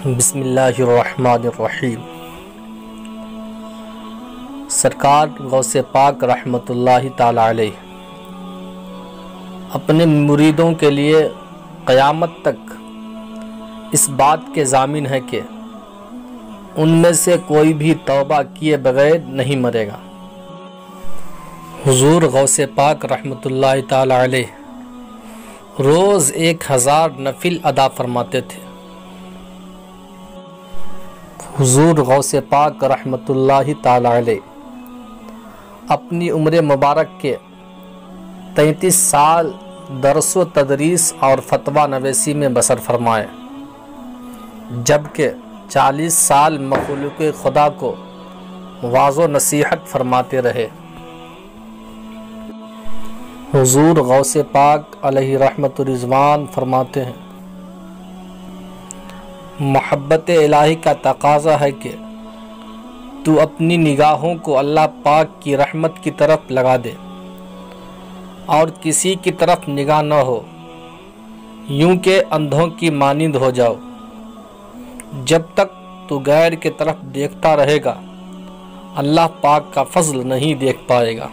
بسم اللہ الرحمن الرحیم۔ سرکار غوث پاک رحمۃ اللہ تعالی علیہ اپنے مریدوں کے لیے قیامت تک اس بات کے ضامن ہے کہ ان میں سے کوئی بھی توبہ کیے بغیر نہیں مرے گا۔ حضور غوث پاک رحمۃ اللہ تعالی علیہ روز 1000 نفل ادا فرماتے تھے۔ حضور غوث پاک رحمۃ اللہ تعالی علیہ اپنی عمر مبارک کے 33 سال درس و تدریس اور فتویٰ نویسی میں بسر فرمائے، جبکہ 40 سال مخلوق خدا کو واعظ و نصیحت فرماتے رہے۔ حضور غوث پاک علیہ رحمت رضوان فرماتے ہیں، محبت الہی کا تقاضا ہے کہ تو اپنی نگاہوں کو اللہ پاک کی رحمت کی طرف لگا دے اور کسی کی طرف نگاہ نہ ہو، یوں کہ اندھوں کی مانند ہو جاؤ۔ جب تک تو غیر کی طرف دیکھتا رہے گا اللہ پاک کا فضل نہیں دیکھ پائے گا۔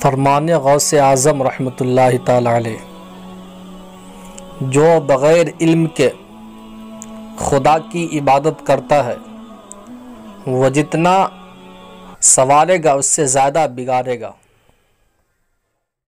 فرمان غوث اعظم رحمۃ اللہ تعالی علیہ، جو بغیر علم کے خدا کی عبادت کرتا ہے وہ جتنا سنوارے گا اس سے زیادہ بگاڑے گا۔